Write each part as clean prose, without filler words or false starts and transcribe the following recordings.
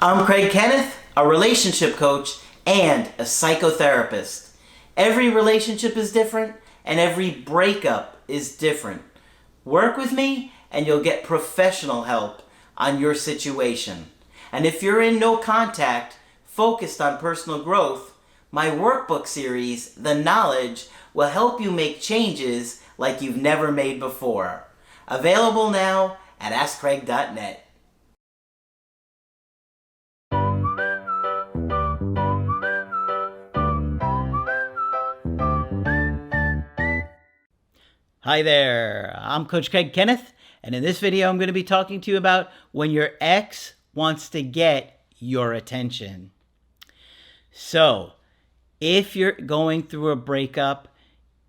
I'm Craig Kenneth, a relationship coach and a psychotherapist. Every relationship is different and every breakup is different. Work with me and you'll get professional help on your situation. And if you're in no contact, focused on personal growth, my workbook series, The Knowledge, will help you make changes like you've never made before. Available now at AskCraig.net. Hi there, I'm Coach Craig Kenneth, and in this video I'm going to be talking to you about when your ex wants to get your attention. So, if you're going through a breakup,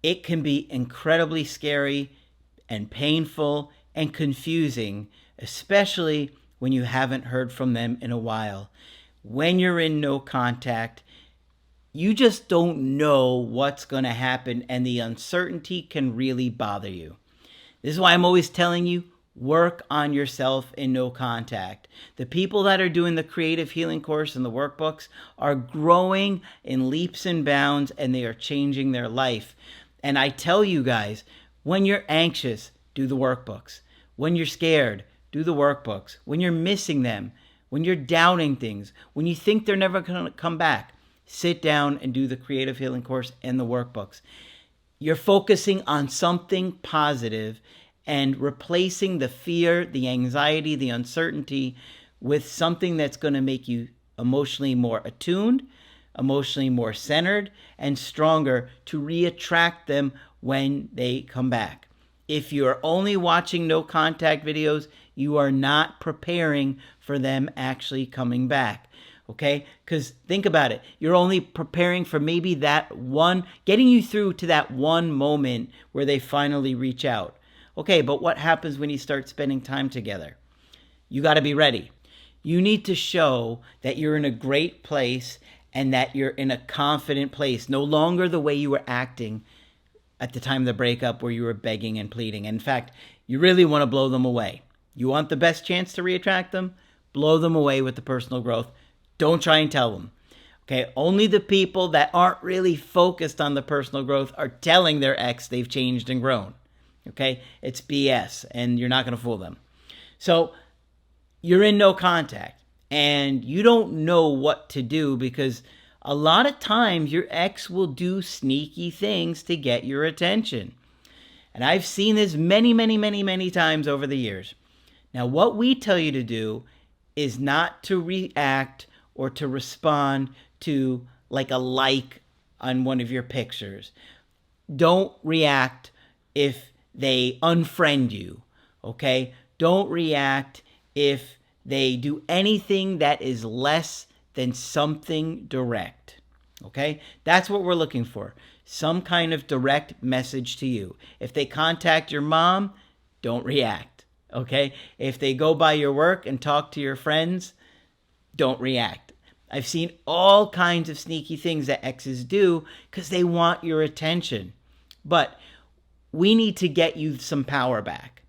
it can be incredibly scary and painful and confusing, especially when you haven't heard from them in a while. When you're in no contact, you just don't know what's going to happen, and the uncertainty can really bother you. This is why I'm always telling you, work on yourself in no contact. The people that are doing the creative healing course and the workbooks are growing in leaps and bounds, and they are changing their life. And I tell you guys, when you're anxious, do the workbooks. When you're scared, do the workbooks. When you're missing them, when you're doubting things, when you think they're never going to come back, sit down and do the creative healing course and the workbooks. You're focusing on something positive and replacing the fear, the anxiety, the uncertainty with something that's going to make you emotionally more attuned, emotionally more centered, and stronger to re-attract them when they come back. If you're only watching no contact videos, you are not preparing for them actually coming back. Okay? Because think about it. You're only preparing for maybe that one, getting you through to that one moment where they finally reach out. Okay, but what happens when you start spending time together? You got to be ready. You need to show that you're in a great place and that you're in a confident place. No longer the way you were acting at the time of the breakup where you were begging and pleading. In fact, you really want to blow them away. You want the best chance to re-attract them? Blow them away with the personal growth. Don't try and tell them. Okay, only the people that aren't really focused on the personal growth are telling their ex they've changed and grown. Okay, it's BS, and you're not going to fool them. So you're in no contact, and you don't know what to do because a lot of times your ex will do sneaky things to get your attention. And I've seen this many times over the years. Now, what we tell you to do is not to react or to respond to like a like on one of your pictures. Don't react if they unfriend you, okay? Don't react if they do anything that is less than something direct, okay? That's what we're looking for, some kind of direct message to you. If they contact your mom, don't react, okay? If they go by your work and talk to your friends, don't react. I've seen all kinds of sneaky things that exes do because they want your attention. But we need to get you some power back.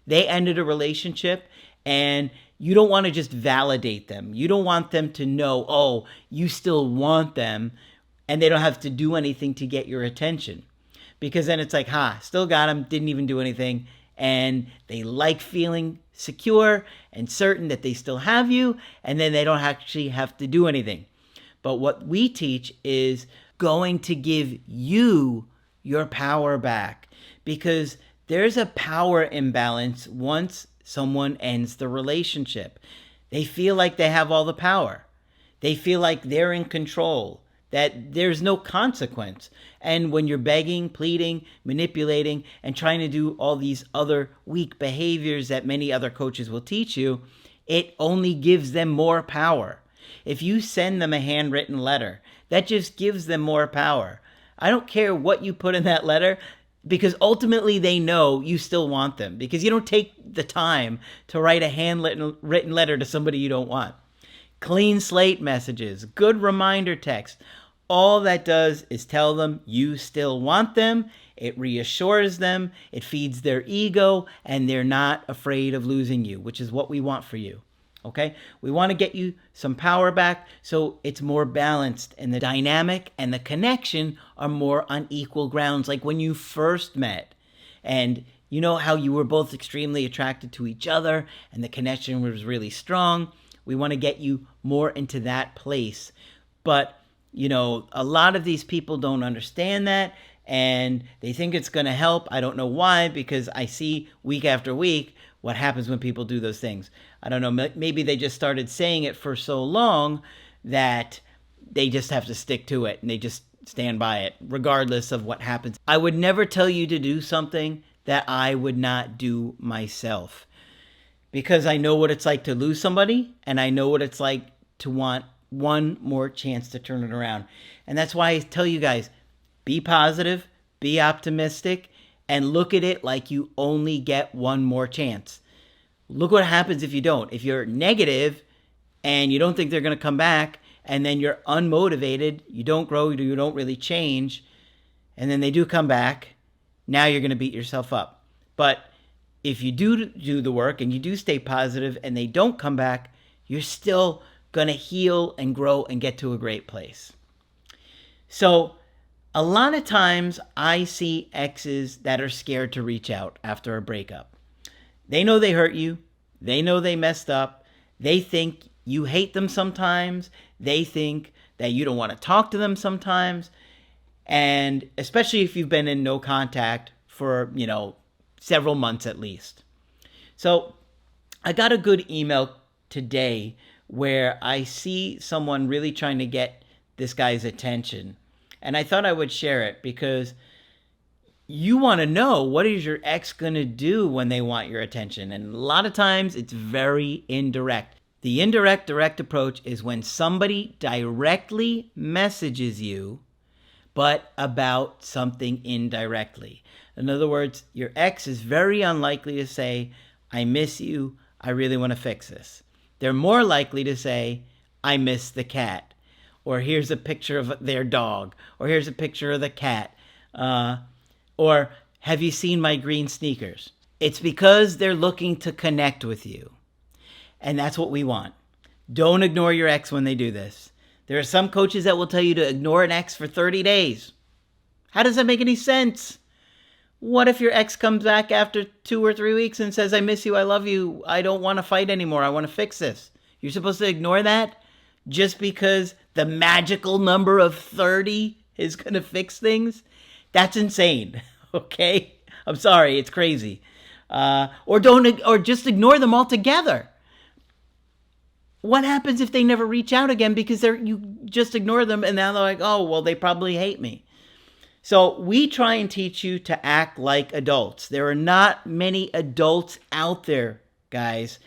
They ended a relationship and you don't want to just validate them. You don't want them to know, oh, you still want them and they don't have to do anything to get your attention. Because then it's like, still got them, didn't even do anything. And they like feeling secure and certain that they still have you, and then they don't actually have to do anything. But what we teach is going to give you your power back, because there's a power imbalance once someone ends the relationship. They feel like they have all the power. They feel like they're in control, that there's no consequence. And when you're begging, pleading, manipulating, and trying to do all these other weak behaviors that many other coaches will teach you, it only gives them more power. If you send them a handwritten letter, that just gives them more power. I don't care what you put in that letter, because ultimately they know you still want them, because you don't take the time to write a handwritten letter to somebody you don't want. Clean slate messages, good reminder text. All that does is tell them you still want them. It reassures them. It feeds their ego, and they're not afraid of losing you, which is what we want for you. Okay? We want to get you some power back so it's more balanced and the dynamic and the connection are more on equal grounds, like when you first met. And you know how you were both extremely attracted to each other and the connection was really strong. We want to get you more into that place. But, you know, a lot of these people don't understand that and they think it's going to help. I don't know why, because I see week after week what happens when people do those things. I don't know, maybe they just started saying it for so long that they just have to stick to it and they just stand by it regardless of what happens. I would never tell you to do something that I would not do myself, because I know what it's like to lose somebody and I know what it's like to want one more chance to turn it around. And that's why I tell you guys, be positive, be optimistic, and look at it like you only get one more chance. Look what happens if you don't. If you're negative and you don't think they're going to come back, and then you're unmotivated, you don't grow, you don't really change, and then they do come back, now you're going to beat yourself up. But if you do the work and you do stay positive and they don't come back, you're still going to heal and grow and get to a great place. So a lot of times I see exes that are scared to reach out after a breakup. They know they hurt you. They know they messed up. They think you hate them sometimes. They think that you don't want to talk to them sometimes. And especially if you've been in no contact for, several months at least. So I got a good email today where I see someone really trying to get this guy's attention. And I thought I would share it because you want to know, what is your ex going to do when they want your attention? And a lot of times it's very indirect. The indirect direct approach is when somebody directly messages you, but about something indirectly. In other words, your ex is very unlikely to say, I miss you, I really want to fix this. They're more likely to say, I miss the cat, or here's a picture of their dog, or here's a picture of the cat, or have you seen my green sneakers? It's because they're looking to connect with you. And that's what we want. Don't ignore your ex when they do this. There are some coaches that will tell you to ignore an ex for 30 days. How does that make any sense? What if your ex comes back after 2 or 3 weeks and says, I miss you, I love you, I don't want to fight anymore, I want to fix this? You're supposed to ignore that just because the magical number of 30 is going to fix things? That's insane, okay? I'm sorry, it's crazy. Or just ignore them altogether. What happens if they never reach out again because you just ignore them and now they're like, oh, well, they probably hate me. So we try and teach you to act like adults. There are not many adults out there, guys.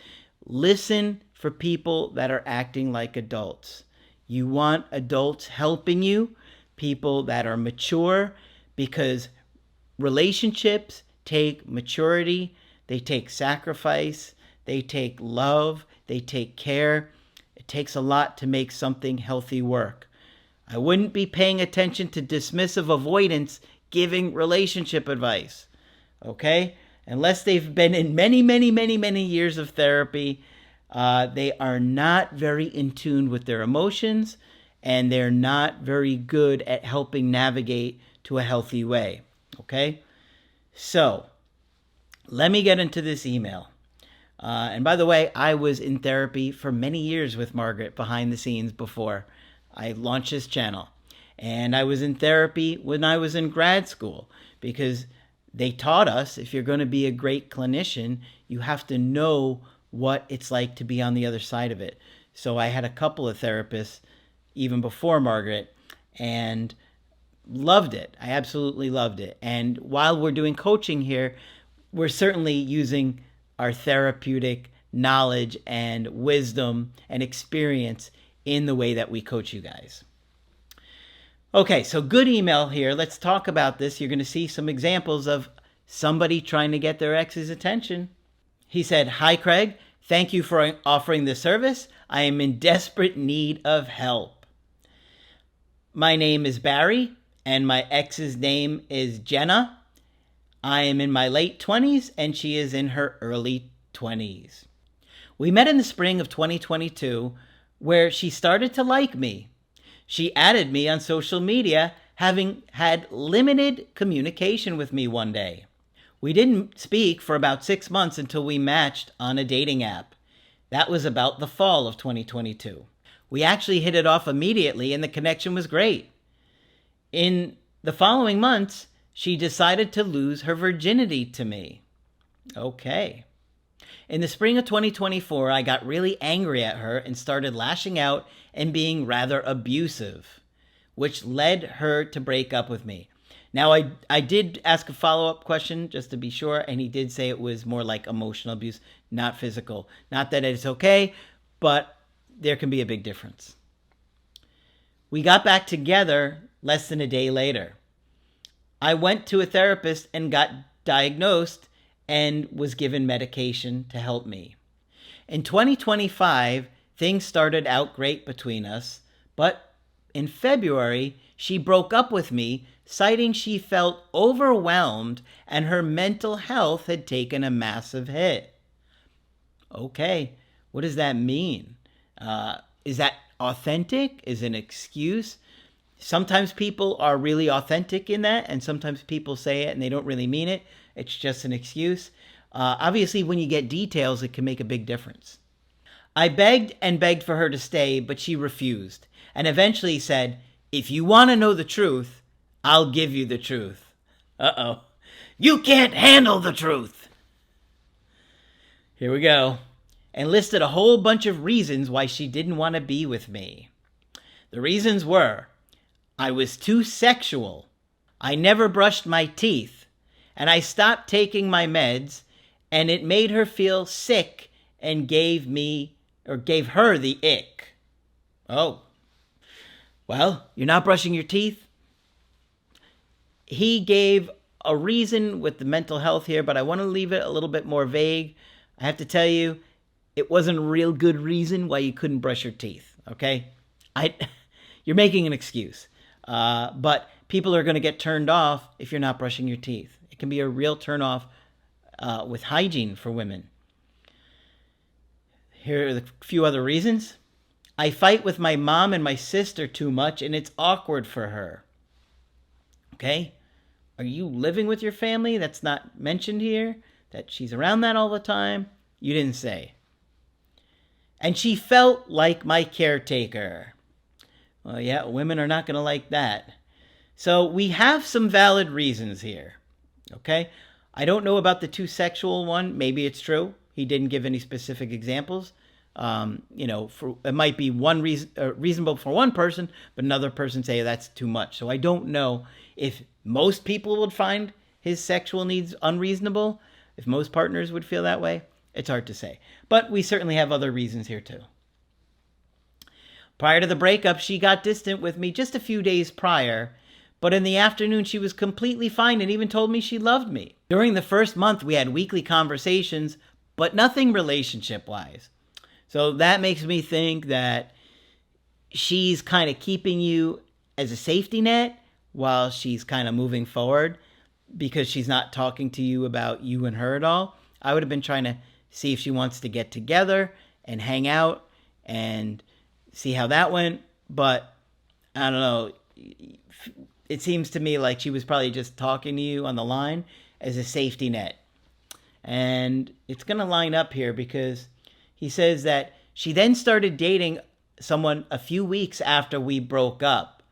Listen for people that are acting like adults. You want adults helping you, people that are mature, because relationships take maturity, they take sacrifice, they take love, they take care. It takes a lot to make something healthy work. I wouldn't be paying attention to dismissive avoidance giving relationship advice, okay? Unless they've been in many, many, many, many years of therapy, they are not very in tune with their emotions, and they're not very good at helping navigate to a healthy way, okay? So, let me get into this email. And by the way, I was in therapy for many years with Margaret behind the scenes before I launched this channel. And I was in therapy when I was in grad school because they taught us, if you're going to be a great clinician, you have to know what it's like to be on the other side of it. So I had a couple of therapists even before Margaret and loved it. I absolutely loved it. And while we're doing coaching here, we're certainly using our therapeutic knowledge and wisdom and experience in the way that we coach you guys. Okay, so good email here. Let's talk about this. You're going to see some examples of somebody trying to get their ex's attention. He said, Hi, Craig. Thank you for offering this service. I am in desperate need of help. My name is Barry, and my ex's name is Jenna. I am in my late 20s, and she is in her early 20s. We met in the spring of 2022, where she started to like me. She added me on social media, having had limited communication with me one day. We didn't speak for about 6 months until we matched on a dating app. That was about the fall of 2022. We actually hit it off immediately and the connection was great. In the following months, she decided to lose her virginity to me. Okay. In the spring of 2024, I got really angry at her and started lashing out and being rather abusive, which led her to break up with me. Now, I did ask a follow-up question just to be sure, and he did say it was more like emotional abuse, not physical. Not that it's okay, but there can be a big difference. We got back together less than a day later. I went to a therapist and got diagnosed and was given medication to help me. In 2025, things started out great between us, but in February, she broke up with me, citing she felt overwhelmed and her mental health had taken a massive hit. Okay, what does that mean? Is that authentic? Is it an excuse? Sometimes people are really authentic in that, and sometimes people say it and they don't really mean it. It's just an excuse. Obviously, when you get details, it can make a big difference. I begged and begged for her to stay, but she refused, and eventually said, "If you want to know the truth, I'll give you the truth." Uh-oh. You can't handle the truth. Here we go. And listed a whole bunch of reasons why she didn't want to be with me. The reasons were, I was too sexual, I never brushed my teeth, and I stopped taking my meds, and it made her feel sick and gave her the ick. Oh. Well, you're not brushing your teeth? He gave a reason with the mental health here, but I want to leave it a little bit more vague. I have to tell you, it wasn't a real good reason why you couldn't brush your teeth, okay? You're making an excuse. But people are going to get turned off if you're not brushing your teeth. It can be a real turnoff with hygiene for women. Here are a few other reasons. I fight with my mom and my sister too much, and it's awkward for her. Okay? Are you living with your family? That's not mentioned here. That she's around that all the time. You didn't say. And she felt like my caretaker. Well, yeah, women are not going to like that. So we have some valid reasons here. Okay? I don't know about the too sexual one. Maybe it's true. He didn't give any specific examples. It might be one reason reasonable for one person, but another person say that's too much. So I don't know if most people would find his sexual needs unreasonable, if most partners would feel that way. It's hard to say. But we certainly have other reasons here too. Prior to the breakup, she got distant with me just a few days prior, but in the afternoon she was completely fine and even told me she loved me. During the first month, we had weekly conversations, but nothing relationship-wise. So that makes me think that she's kind of keeping you as a safety net while she's kind of moving forward because she's not talking to you about you and her at all. I would have been trying to see if she wants to get together and hang out and see how that went. But I don't know. It seems to me like she was probably just talking to you on the line as a safety net. And it's going to line up here because he says that she then started dating someone a few weeks after we broke up.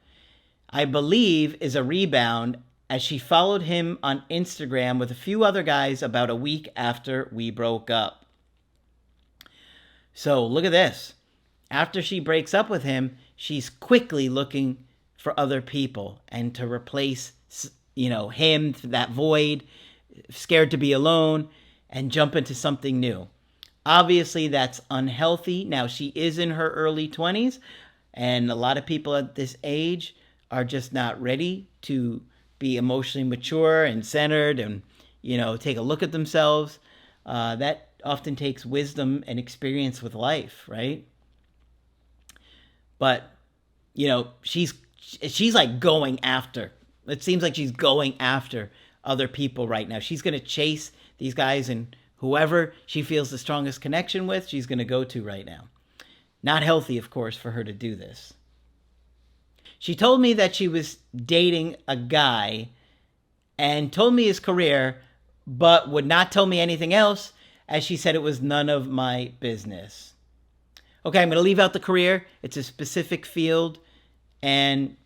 I believe is a rebound as she followed him on Instagram with a few other guys about a week after we broke up. So look at this. After she breaks up with him, she's quickly looking for other people and to replace, him, that void, scared to be alone, and jump into something new. Obviously, that's unhealthy. Now, she is in her early 20s, and a lot of people at this age are just not ready to be emotionally mature and centered and, take a look at themselves. That often takes wisdom and experience with life, right? But, she's like going after. It seems like she's going after other people right now. She's going to chase these guys and whoever she feels the strongest connection with, she's going to go to right now. Not healthy, of course, for her to do this. She told me that she was dating a guy and told me his career, but would not tell me anything else, as she said it was none of my business. Okay, I'm going to leave out the career. It's a specific field, and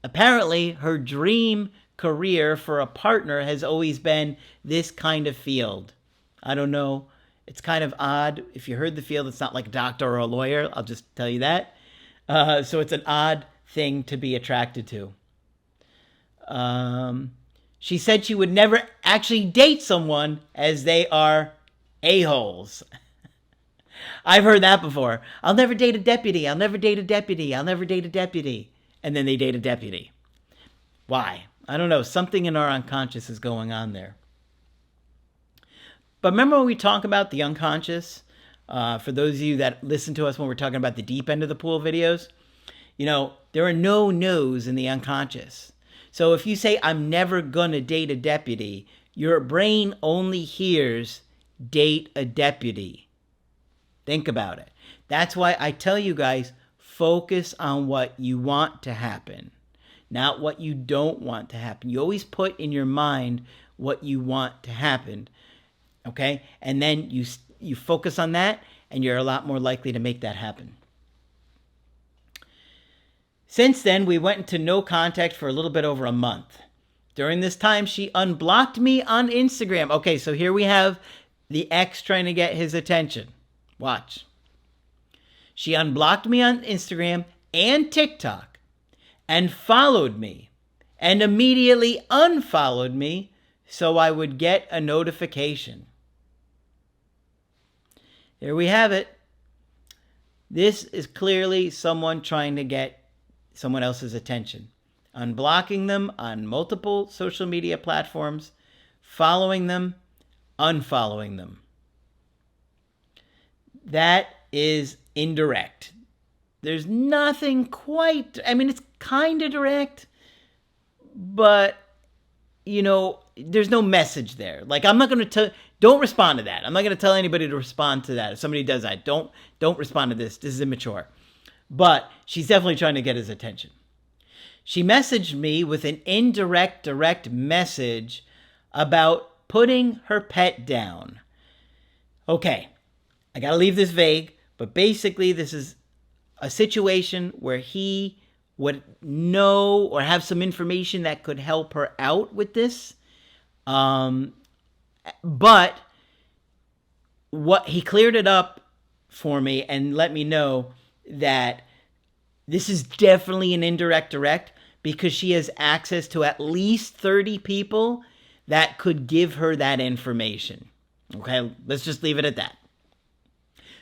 apparently her dream career for a partner has always been this kind of field. I don't know. It's kind of odd. If you heard the field, it's not like a doctor or a lawyer. I'll just tell you that. So it's an odd thing to be attracted to. She said she would never actually date someone as they are a-holes. I've heard that before. I'll never date a deputy. I'll never date a deputy. I'll never date a deputy. And then they date a deputy. Why? I don't know. Something in our unconscious is going on there. But remember when we talk about the unconscious? For those of you that listen to us when we're talking about the deep end of the pool videos, you know, there are no no's in the unconscious. So if you say, I'm never going to date a deputy, your brain only hears date a deputy. Think about it. That's why I tell you guys, focus on what you want to happen, not what you don't want to happen. You always put in your mind what you want to happen, okay? And then you focus on that, and you're a lot more likely to make that happen. Since then, we went into no contact for a little bit over a month. During this time, she unblocked me on Instagram. Okay, so here we have the ex trying to get his attention. Watch. She unblocked me on Instagram and TikTok and followed me and immediately unfollowed me so I would get a notification. Here we have it. This is clearly someone trying to get someone else's attention. Unblocking them on multiple social media platforms, following them, unfollowing them. That is indirect. There's nothing quite, I mean, it's kind of direct, but, you know, there's no message there. Like, I'm not going to tell, don't respond to that. I'm not going to tell anybody to respond to that. If somebody does that, don't respond to this. This is immature. But she's definitely trying to get his attention. She messaged me with an indirect, direct message about putting her pet down. Okay, I got to leave this vague, but basically this is a situation where he would know or have some information that could help her out with this. But what he cleared it up for me and let me know that this is definitely an indirect direct because she has access to at least 30 people that could give her that information. Okay, let's just leave it at that.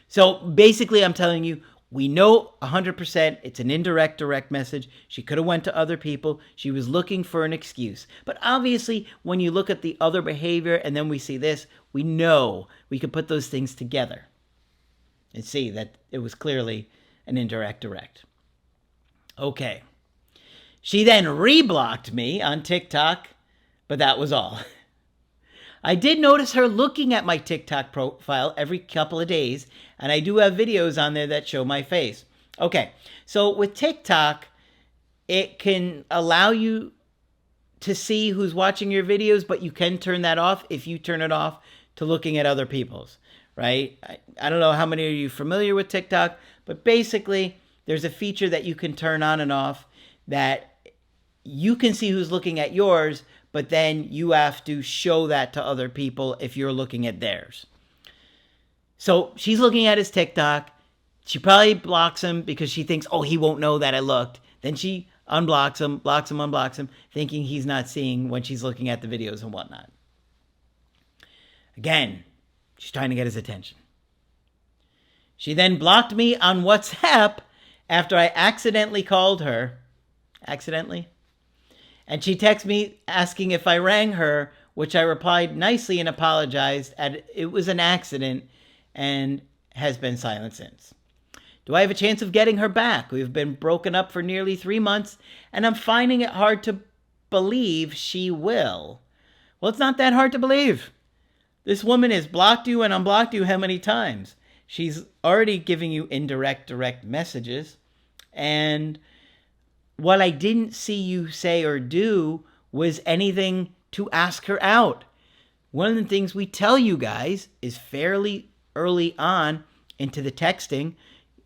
So basically, I'm telling you, we know 100% it's an indirect direct message. She could have went to other people. She was looking for an excuse. But obviously, when you look at the other behavior and then we see this, we know we could put those things together and see that it was clearly an indirect direct. Okay. She then reblocked me on TikTok, but that was all. I did notice her looking at my TikTok profile every couple of days, and I do have videos on there that show my face. Okay, so with TikTok, it can allow you to see who's watching your videos, but you can turn that off if you turn it off to looking at other people's, right? I don't know how many of you are familiar with TikTok, but basically there's a feature that you can turn on and off that you can see who's looking at yours, but then you have to show that to other people if you're looking at theirs. So she's looking at his TikTok. She probably blocks him because she thinks, oh, he won't know that I looked. Then she unblocks him, blocks him, unblocks him, thinking he's not seeing when she's looking at the videos and whatnot. Again, she's trying to get his attention. She then blocked me on WhatsApp after I accidentally called her. Accidentally? And she texted me asking if I rang her, which I replied nicely and apologized. It was an accident and has been silent since. Do I have a chance of getting her back? We've been broken up for nearly 3 months, and I'm finding it hard to believe she will. Well, it's not that hard to believe. This woman has blocked you and unblocked you how many times? She's already giving you indirect, direct messages. And what I didn't see you say or do was anything to ask her out. One of the things we tell you guys is fairly early on into the texting,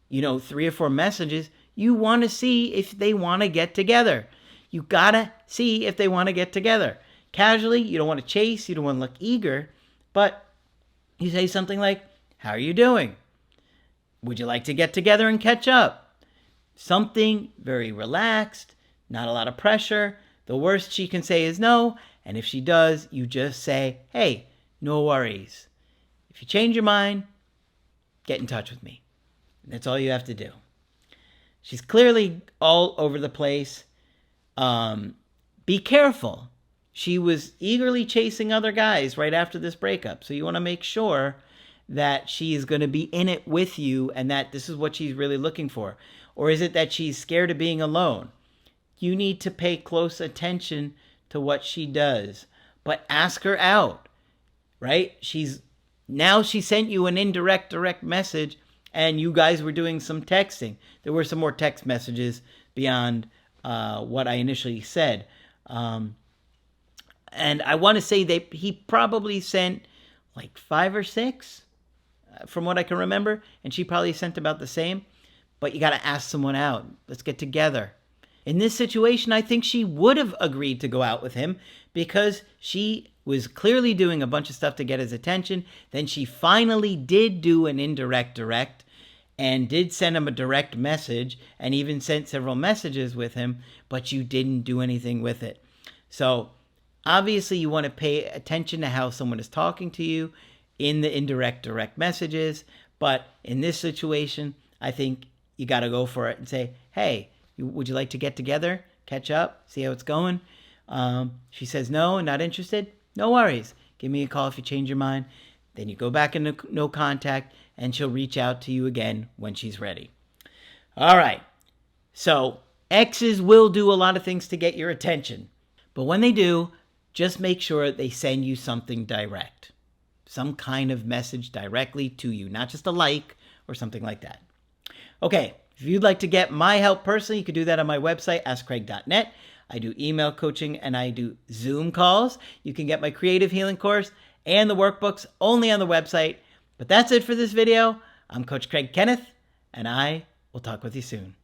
3 or 4 messages, you want to see if they want to get together. You got to see if they want to get together. Casually, you don't want to chase, you don't want to look eager, but you say something like, how are you doing? Would you like to get together and catch up? Something very relaxed, not a lot of pressure. The worst she can say is no, and if she does, you just say, hey, no worries. If you change your mind, get in touch with me. That's all you have to do. She's clearly all over the place. Be careful. She was eagerly chasing other guys right after this breakup. So you want to make sure that she is going to be in it with you and that this is what she's really looking for. Or is it that she's scared of being alone? You need to pay close attention to what she does. But ask her out, right? She sent you an indirect, direct message, and you guys were doing some texting. There were some more text messages beyond what I initially said. And I want to say that he probably sent like 5 or 6 from what I can remember. And she probably sent about the same. But you got to ask someone out. Let's get together. In this situation, I think she would have agreed to go out with him because she was clearly doing a bunch of stuff to get his attention. Then she finally did do an indirect direct and did send him a direct message and even sent several messages with him, but you didn't do anything with it. So obviously you want to pay attention to how someone is talking to you in the indirect direct messages. But in this situation, I think you got to go for it and say, hey, would you like to get together, catch up, see how it's going? She says no, not interested. No worries. Give me a call if you change your mind. Then you go back into no contact, and she'll reach out to you again when she's ready. All right. So exes will do a lot of things to get your attention. But when they do, just make sure they send you something direct. Some kind of message directly to you, not just a like or something like that. Okay. If you'd like to get my help personally, you can do that on my website, askcraig.net. I do email coaching and I do Zoom calls. You can get my creative healing course and the workbooks only on the website. But that's it for this video. I'm Coach Craig Kenneth, and I will talk with you soon.